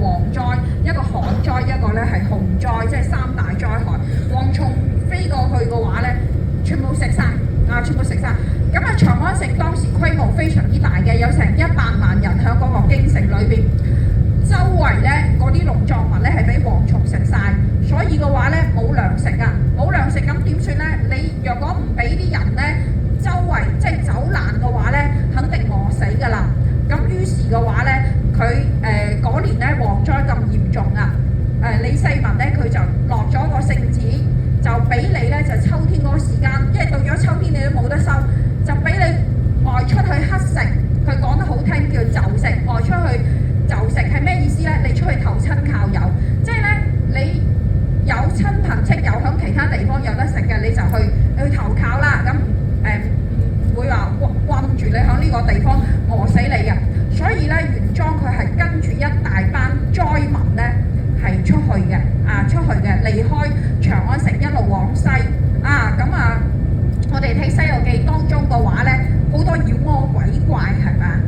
蝗災、一個旱災、一個咧係洪災，即係三大災害。蝗蟲飛過去嘅話咧，全部食晒全部食晒。咁啊，長安城當時規模非常之大嘅，有成100萬人喺嗰個京城裏邊。周圍咧嗰啲農作物咧係俾蝗蟲食晒，所以嘅話咧冇糧食啊，冇糧食咁點算咧？你若果唔俾啲人咧周圍即係走難嘅話咧，肯定餓死㗎啦。咁於是嘅話咧，佢嗰年咧蝗災咁嚴重啊，李世民咧佢就落咗個聖旨，就俾你咧就秋天嗰個時間，因為到咗秋天你都冇得收，就俾你外出去乞食。佢講得好聽叫就食，外出去。就食係咩意思咧？你出去投親靠友，即係咧你有親朋戚友響其他地方有得食嘅，你就去投靠啦。咁唔會話困住你響呢個地方餓死你嘅。所以咧，玄奘佢係跟住一大班災民咧係出去嘅，離開長安城一路往西我哋睇《西遊記》當中嘅話咧，好多妖魔鬼怪係嘛？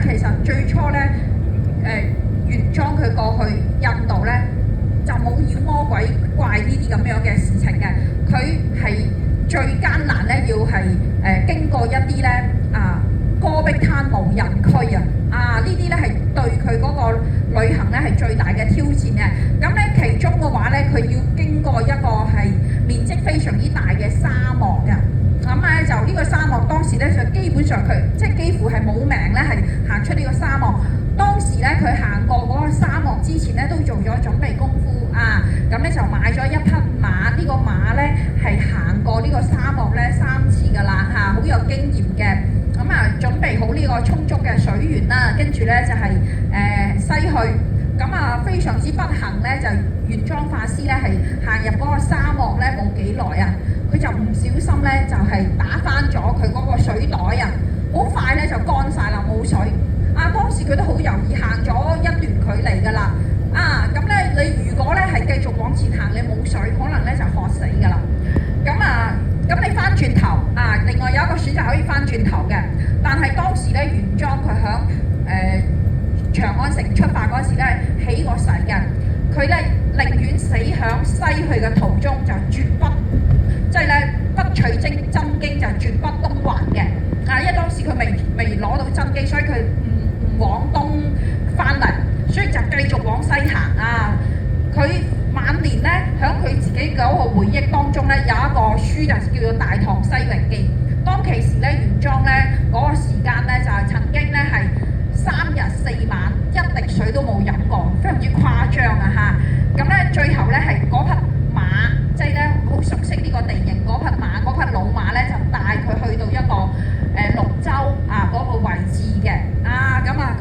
其實最初咧。玄奘佢過去印度咧就冇妖魔鬼怪呢啲咁樣嘅事情嘅，佢係最艱難咧要係經過一啲咧戈壁灘無人區呢啲咧係對佢嗰個旅行咧係最大嘅挑戰嘅。咁咧其中嘅話咧，佢要經過一個係面積非常之大嘅沙漠嘅。就呢個沙漠當時咧就基本上佢即係幾乎係冇命咧係行出呢個沙漠。當時咧佢行過嗰個沙漠之前咧都做咗準備功夫咁咧就買咗一匹馬，呢個馬咧係行過呢個沙漠咧3次㗎啦好有經驗嘅。準備好呢個充足嘅水源啦，跟住咧就係西去。非常之不幸咧，就玄奘法師咧係行入嗰個沙漠咧冇幾耐佢就唔小心咧就係打翻咗佢嗰個水袋好快咧就乾晒啦，冇水。當時佢都好猶豫，行咗一段距離㗎啦。咁咧你如果咧係繼續往前行，你冇水，可能咧就渴死㗎啦。咁你翻轉頭另外有一個選擇可以翻轉頭嘅，但係當時咧玄奘佢響長安城出發嗰時咧起過誓嘅，佢咧寧願死響西去嘅途中，就絕不即係咧不取真經，就絕不東還嘅。因為當時佢未攞到真經，所以佢唔往東翻嚟，所以就繼續往西行佢晚年咧響佢自己嗰個回憶當中咧有一個書就叫做《大唐西域記》。當其時咧玄奘咧嗰個時間咧就係曾經咧係3日4晚一滴水都冇飲過，非常之誇張咁咧最後咧係嗰匹馬，即係咧好熟悉呢個地形，嗰匹老馬咧就帶佢去到一個綠洲嗰個位置嘅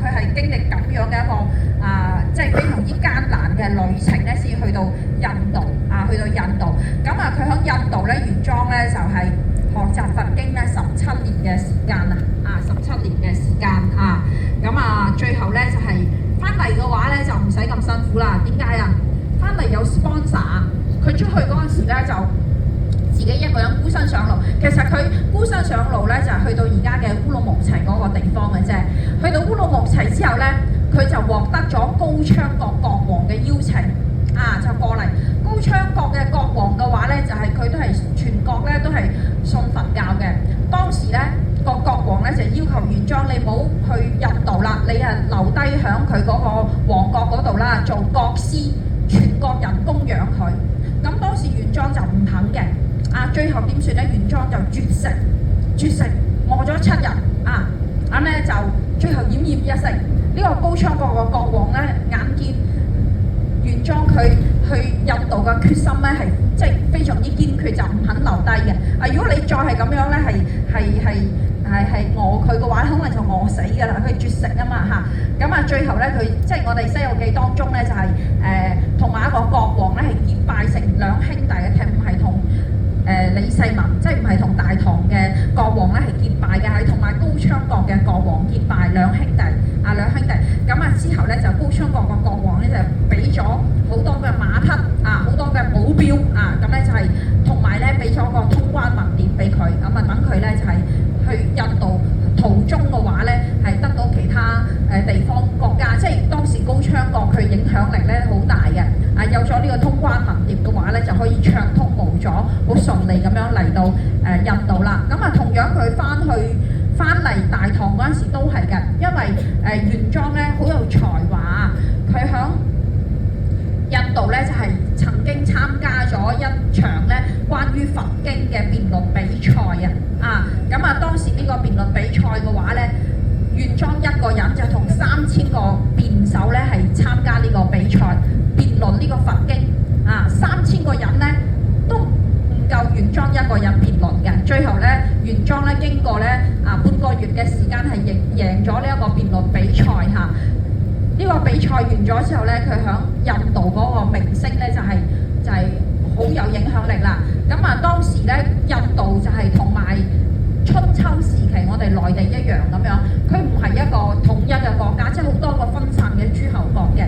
佢係經歷咁樣嘅一個即係非常之艱難嘅旅程咧，先去到印度佢喺印度咧，玄奘咧就係學習佛經咧17年嘅時間17年嘅時間最後咧就係翻嚟嘅話咧就唔使咁辛苦啦。點解翻嚟有 sponsor， 佢出去嗰陣時咧就自己一個人孤身上路。其實佢孤身上路咧就係去到而家嘅烏魯木齊嗰個地方嘅啫。去到烏魯木齊之後咧，佢就獲得咗高昌國國王嘅邀請就過嚟。高昌國嘅國王嘅話咧，就係佢都係全國咧都係信佛教嘅。當時咧個國王咧就要求玄奘你唔好去印度啦，你留低響佢嗰個王國嗰度啦，做國師，全國人供養佢。咁當時玄奘就唔肯嘅。最後點算咧？玄奘就絕食餓咗7日咁咧就最後奄奄一息。呢個高昌國嘅國王咧眼見玄奘佢去印度嘅決心咧係即係非常之堅決，就唔肯留低嘅。如果你再係咁樣咧係餓佢嘅話，可能就餓死㗎啦。佢絕食嘛最後咧佢即係我哋《西遊記》當中咧就係同埋一個國王咧係結拜成兩兄弟嘅，唔係同李世民，即係唔係同大唐嘅國王咧係結拜嘅，係同埋高昌國嘅國王結拜，兩兄弟。之後咧就高昌國嘅國王咧就俾咗好多嘅馬匹好多嘅保鏢咁咧就係同埋咧俾咗個通關文牒俾佢，等佢咧就係去印度途中嘅話咧係得到其他地方國家，即係當時高昌國佢佢影響力咧好大嘅。有咗呢個通關文牒嘅話咧，就可以暢通無阻，好順利咁樣嚟到印度啦。咁同樣佢翻嚟大堂嗰陣時都係嘅，因為玄奘咧好有才華，佢響印度咧就係曾經參加咗一場咧關於佛經嘅辯論比賽咁當時呢個辯論比賽嘅話咧，玄奘一個人就同3000個辯手咧係參加呢個比賽辯論呢個佛經3000個人咧都唔夠玄奘一個人辯論嘅。最後咧玄奘咧經過咧半個月嘅時間係贏咗呢一個辯論比賽呢個比賽完咗之後咧，佢響印度嗰個明星咧就係好有影響力啦。當時咧印度就係同埋春秋時期我哋內地一樣咁樣，佢唔係一個統一嘅國家，即係好多個分散嘅諸侯國嘅。